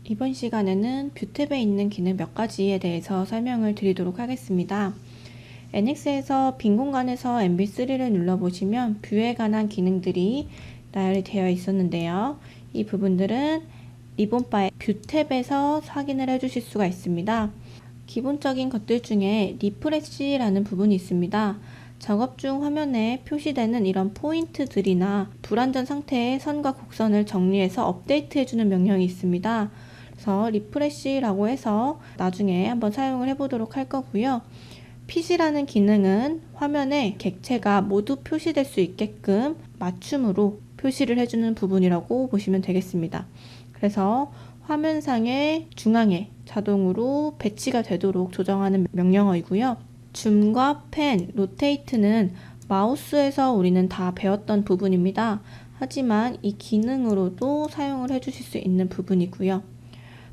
이번 시간에는 뷰 탭에 있는 기능 몇 가지에 대해서 설명을 드리도록 하겠습니다. NX에서 빈 공간에서 MB3를 눌러보시면 뷰에 관한 기능들이 나열이 되어 있었는데요. 이 부분들은 리본바의 뷰 탭에서 확인을 해주실 수가 있습니다. 기본적인 것들 중에 리프레시라는 부분이 있습니다. 작업 중 화면에 표시되는 이런 포인트들이나 불완전 상태의 선과 곡선을 정리해서 업데이트해주는 명령이 있습니다. 그래서 리프레시라고 해서 나중에 한번 사용을 해보도록 할 거고요. 핏이라는 기능은 화면에 객체가 모두 표시될 수 있게끔 맞춤으로 표시를 해주는 부분이라고 보시면 되겠습니다. 그래서 화면상의 중앙에 자동으로 배치가 되도록 조정하는 명령어이고요. 줌과 펜, 로테이트는 마우스에서 우리는 다 배웠던 부분입니다. 하지만 이 기능으로도 사용을 해주실 수 있는 부분이고요.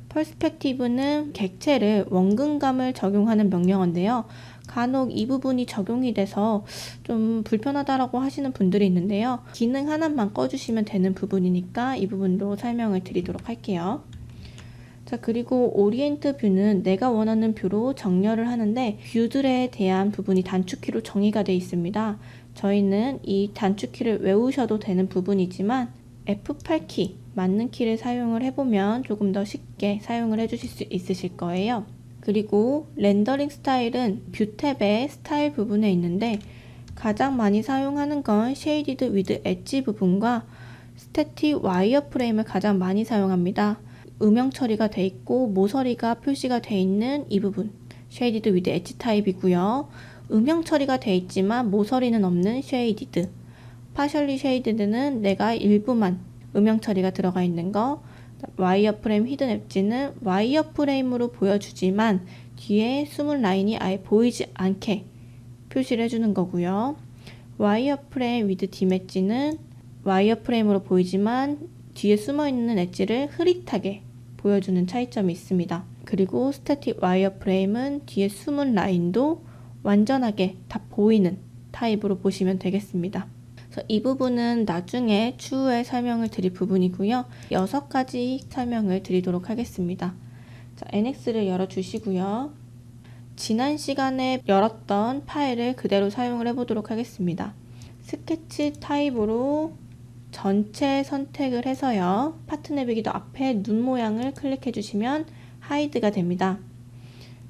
퍼스펙티브는 객체를 원근감을 적용하는 명령어인데요. 간혹 이 부분이 적용이 돼서 좀 불편하다라고 하시는 분들이 있는데요. 기능 하나만 꺼주시면 되는 부분이니까 이 부분도 설명을 드리도록 할게요. 자, 그리고 오리엔트 뷰는 내가 원하는 뷰로 정렬을 하는데 뷰들에 대한 부분이 단축키로 정의가 되어 있습니다. 저희는 이 단축키를 외우셔도 되는 부분이지만 F8키 맞는 키를 사용을 해보면 조금 더 쉽게 사용을 해주실 수 있으실 거예요. 그리고 렌더링 스타일은 뷰 탭의 스타일 부분에 있는데 가장 많이 사용하는 건 쉐이디드 위드 엣지 부분과 스태틱 와이어 프레임을 가장 많이 사용합니다. 음영 처리가 돼 있고 모서리가 표시가 돼 있는 이 부분 쉐이디드 위드 엣지 타입이고요. 음영 처리가 돼 있지만 모서리는 없는 쉐이디드, 파셜리 쉐이디드는 내가 일부만 음영 처리가 들어가 있는 거, 와이어 프레임 히든 엣지는 와이어 프레임으로 보여주지만 뒤에 숨은 라인이 아예 보이지 않게 표시를 해주는 거고요. 와이어 프레임 위드 dim엣지는 와이어 프레임으로 보이지만 뒤에 숨어있는 엣지를 흐릿하게 보여주는 차이점이 있습니다. 그리고 스태틱 와이어 프레임은 뒤에 숨은 라인도 완전하게 다 보이는 타입으로 보시면 되겠습니다. 이 부분은 나중에 추후에 설명을 드릴 부분이고요. 6가지 설명을 드리도록 하겠습니다. 자, NX를 열어주시고요. 지난 시간에 열었던 파일을 그대로 사용을 해보도록 하겠습니다. 스케치 타입으로 전체 선택을 해서요. 파트 내비기도 앞에 눈 모양을 클릭해 주시면 하이드가 됩니다.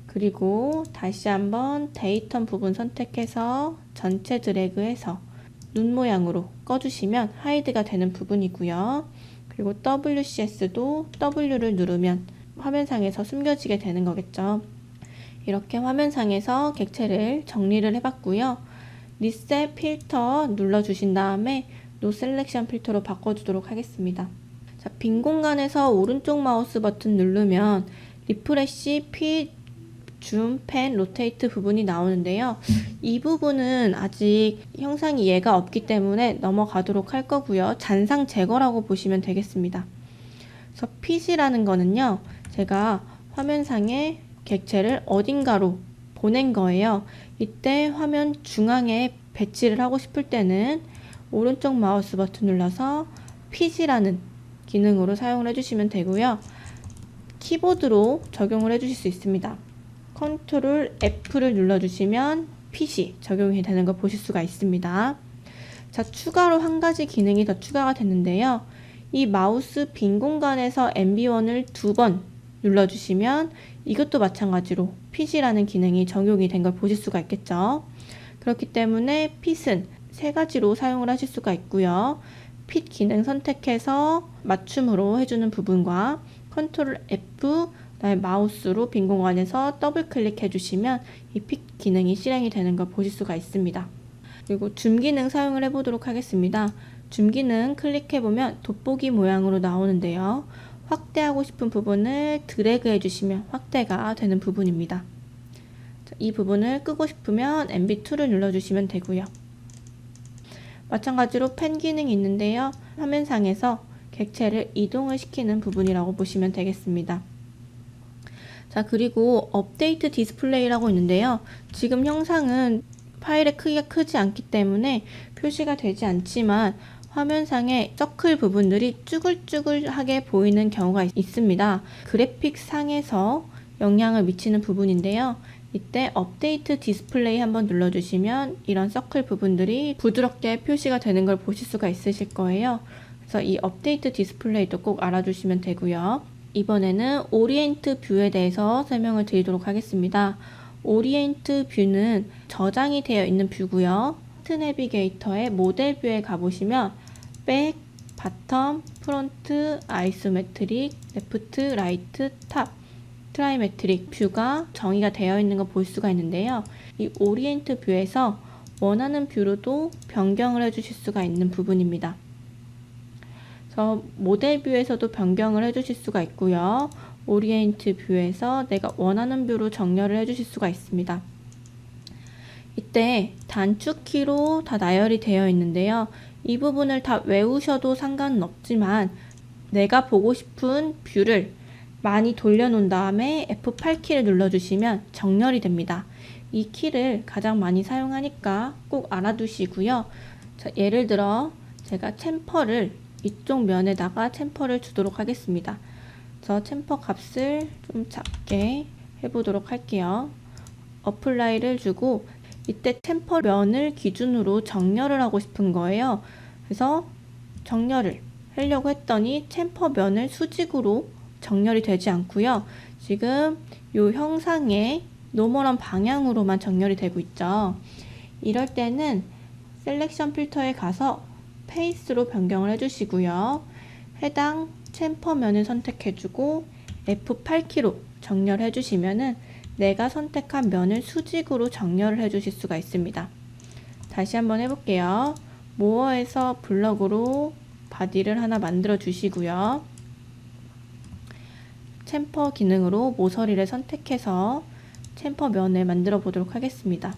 그리고 다시 한번 데이텀 부분 선택해서 전체 드래그해서 눈 모양으로 꺼주시면 하이드가 되는 부분이고요. 그리고 WCS도 W를 누르면 화면상에서 숨겨지게 되는 거겠죠. 이렇게 화면상에서 객체를 정리를 해봤고요. 리셋 필터 눌러주신 다음에 노 셀렉션 필터로 바꿔주도록 하겠습니다. 자, 빈 공간에서 오른쪽 마우스 버튼 누르면 리프레시, 핏, 줌, 펜, 로테이트 부분이 나오는데요. 이 부분은 아직 형상이 얘가 없기 때문에 넘어가도록 할 거고요. 잔상 제거라고 보시면 되겠습니다. 그래서 핏이라는 거는요. 제가 화면상에 객체를 어딘가로 보낸 거예요. 이때 화면 중앙에 배치를 하고 싶을 때는 오른쪽 마우스 버튼 눌러서 핏이라는 기능으로 사용을 해주시면 되고요. 키보드로 적용을 해주실 수 있습니다. 컨트롤 F를 눌러주시면 핏이 적용이 되는 걸 보실 수가 있습니다. 자, 추가로 한 가지 기능이 더 추가가 됐는데요. 이 마우스 빈 공간에서 MB1을 2번 눌러주시면 이것도 마찬가지로 핏이라는 기능이 적용이 된 걸 보실 수가 있겠죠. 그렇기 때문에 핏은 3가지로 사용을 하실 수가 있고요. 핏 기능 선택해서 맞춤으로 해주는 부분과 컨트롤 F 마우스로 빈 공간에서 더블 클릭해 주시면 이 핏 기능이 실행이 되는 걸 보실 수가 있습니다. 그리고 줌 기능 사용을 해보도록 하겠습니다. 줌 기능 클릭해 보면 돋보기 모양으로 나오는데요. 확대하고 싶은 부분을 드래그 해주시면 확대가 되는 부분입니다. 이 부분을 끄고 싶으면 MB2를 눌러주시면 되고요. 마찬가지로 펜 기능이 있는데요. 화면상에서 객체를 이동을 시키는 부분이라고 보시면 되겠습니다. 자, 그리고 업데이트 디스플레이라고 있는데요. 지금 형상은 파일의 크기가 크지 않기 때문에 표시가 되지 않지만 화면상에 서클 부분들이 쭈글쭈글하게 보이는 경우가 있습니다. 그래픽 상에서 영향을 미치는 부분인데요. 이때 업데이트 디스플레이 한번 눌러주시면 이런 서클 부분들이 부드럽게 표시가 되는 걸 보실 수가 있으실 거예요. 그래서 이 업데이트 디스플레이도 꼭 알아주시면 되고요. 이번에는 오리엔트 뷰에 대해서 설명을 드리도록 하겠습니다. 오리엔트 뷰는 저장이 되어 있는 뷰고요. 차트 내비게이터의 모델 뷰에 가보시면 백, 바텀, 프론트, 아이소메트릭, 레프트, 라이트, 탑, 트라이메트릭 뷰가 정의가 되어 있는 거 볼 수가 있는데요. 이 오리엔트 뷰에서 원하는 뷰로도 변경을 해주실 수가 있는 부분입니다. 그래서 모델 뷰에서도 변경을 해주실 수가 있고요. 오리엔트 뷰에서 내가 원하는 뷰로 정렬을 해주실 수가 있습니다. 이때 단축키로 다 나열이 되어 있는데요. 이 부분을 다 외우셔도 상관은 없지만 내가 보고 싶은 뷰를 많이 돌려놓은 다음에 F8키를 눌러주시면 정렬이 됩니다. 이 키를 가장 많이 사용하니까 꼭 알아두시고요. 자, 예를 들어 제가 챔퍼를 이쪽 면에다가 챔퍼를 주도록 하겠습니다. 그래서 챔퍼 값을 좀 작게 해보도록 할게요. 어플라이를 주고 이때 챔퍼 면을 기준으로 정렬을 하고 싶은 거예요. 그래서 정렬을 하려고 했더니 챔퍼 면을 수직으로 정렬이 되지 않고요. 지금 이 형상의 노멀한 방향으로만 정렬이 되고 있죠. 이럴 때는 셀렉션 필터에 가서 페이스로 변경을 해주시고요. 해당 챔퍼 면을 선택해주고 F8키로 정렬해 주시면은 내가 선택한 면을 수직으로 정렬을 해주실 수가 있습니다. 다시 한번 해볼게요. 모어에서 블럭으로 바디를 하나 만들어 주시고요. 챔퍼 기능으로 모서리를 선택해서 챔퍼 면을 만들어 보도록 하겠습니다.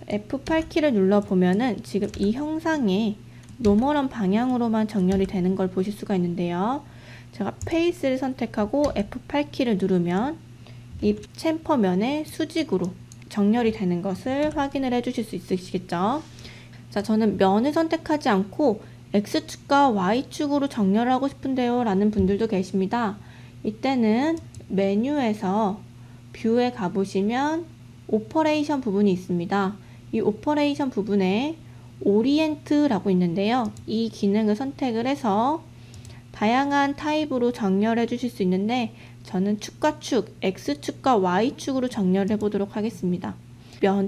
F8키를 눌러보면은 지금 이 형상에 노멀한 방향으로만 정렬이 되는 걸 보실 수가 있는데요. 제가 페이스를 선택하고 F8키를 누르면 이 챔퍼 면에 수직으로 정렬이 되는 것을 확인을 해 주실 수 있으시겠죠. 자, 저는 면을 선택하지 않고 X축과 Y축으로 정렬을 하고 싶은데요 라는 분들도 계십니다. 이때는 메뉴에서 뷰에 가보시면 오퍼레이션 부분이 있습니다. 이 오퍼레이션 부분에 오리엔트라고 있는데요. 이 기능을 선택을 해서 다양한 타입으로 정렬해 주실 수 있는데 저는 축과 축, X축과 Y축으로 정렬해 보도록 하겠습니다.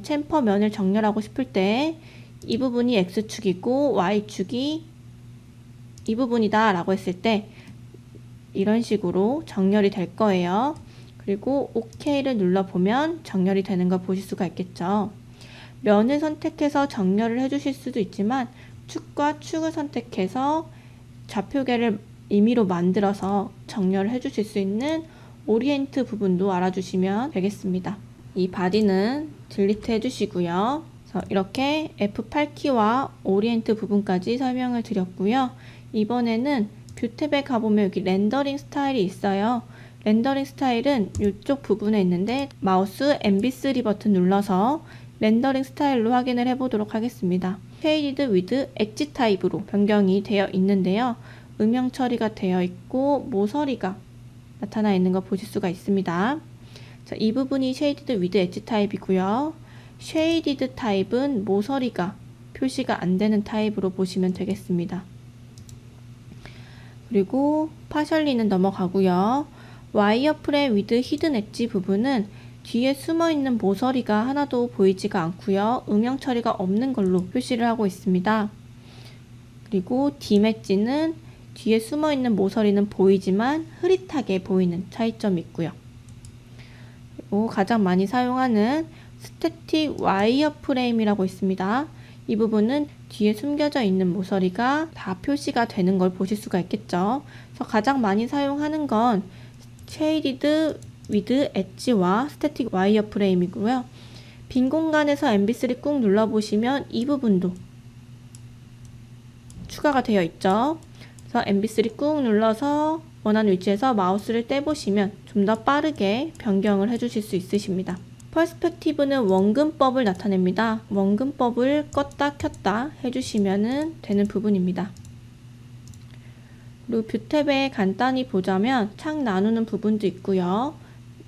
챔퍼 면을 정렬하고 싶을 때 이 부분이 X축이고 Y축이 이 부분이다 라고 했을 때 이런 식으로 정렬이 될 거예요. 그리고 OK를 눌러보면 정렬이 되는 걸 보실 수가 있겠죠. 면을 선택해서 정렬을 해주실 수도 있지만 축과 축을 선택해서 좌표계를 임의로 만들어서 정렬을 해주실 수 있는 오리엔트 부분도 알아주시면 되겠습니다. 이 바디는 딜리트 해주시고요. 그래서 이렇게 F8키와 오리엔트 부분까지 설명을 드렸고요. 이번에는 뷰 탭에 가보면 여기 렌더링 스타일이 있어요. 렌더링 스타일은 이쪽 부분에 있는데 마우스 MB3 버튼 눌러서 렌더링 스타일로 확인을 해보도록 하겠습니다. Shaded with 엣지 타입으로 변경이 되어 있는데요. 음영 처리가 되어 있고 모서리가 나타나 있는 거 보실 수가 있습니다. 자, 이 부분이 Shaded with 엣지 타입이고요. Shaded 타입은 모서리가 표시가 안 되는 타입으로 보시면 되겠습니다. 그리고 파셜리는 넘어가고요. 와이어프레임 with 히든 엣지 부분은 뒤에 숨어있는 모서리가 하나도 보이지가 않고요. 음영 처리가 없는 걸로 표시를 하고 있습니다. 그리고 dim엣지는 뒤에 숨어있는 모서리는 보이지만 흐릿하게 보이는 차이점이 있고요. 그리고 가장 많이 사용하는 스태틱 와이어프레임이라고 있습니다. 이 부분은 뒤에 숨겨져 있는 모서리가 다 표시가 되는 걸 보실 수가 있겠죠. 그래서 가장 많이 사용하는 건 Shaded with 엣지와 스태틱 와이어프레임이고요. 빈 공간에서 MB3 꾹 눌러보시면 이 부분도 추가가 되어 있죠. 그래서 MB3 꾹 눌러서 원하는 위치에서 마우스를 떼보시면 좀 더 빠르게 변경을 해주실 수 있으십니다. 퍼스펙티브는 원근법을 나타냅니다. 원근법을 껐다 켰다 해주시면 되는 부분입니다. 그리고 뷰 탭에 간단히 보자면 창 나누는 부분도 있고요.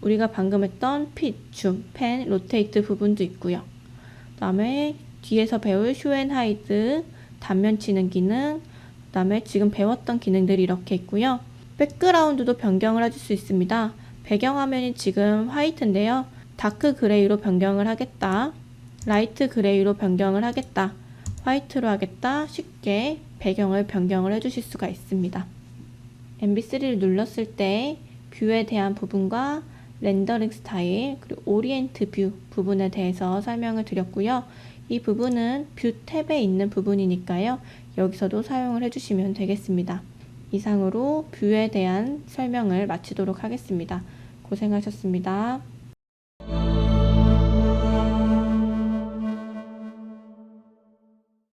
우리가 방금 했던 핏, 줌, 펜, 로테이트 부분도 있고요. 그 다음에 뒤에서 배울 쇼 앤 하이드, 단면 치는 기능, 그 다음에 지금 배웠던 기능들이 이렇게 있고요. 백그라운드도 변경을 해줄 수 있습니다. 배경화면이 지금 화이트인데요. 다크 그레이로 변경을 하겠다, 라이트 그레이로 변경을 하겠다, 화이트로 하겠다, 쉽게 배경을 변경을 해주실 수가 있습니다. MB3를 눌렀을 때 뷰에 대한 부분과 렌더링 스타일, 그리고 오리엔트 뷰 부분에 대해서 설명을 드렸고요. 이 부분은 뷰 탭에 있는 부분이니까요. 여기서도 사용을 해주시면 되겠습니다. 이상으로 뷰에 대한 설명을 마치도록 하겠습니다. 고생하셨습니다.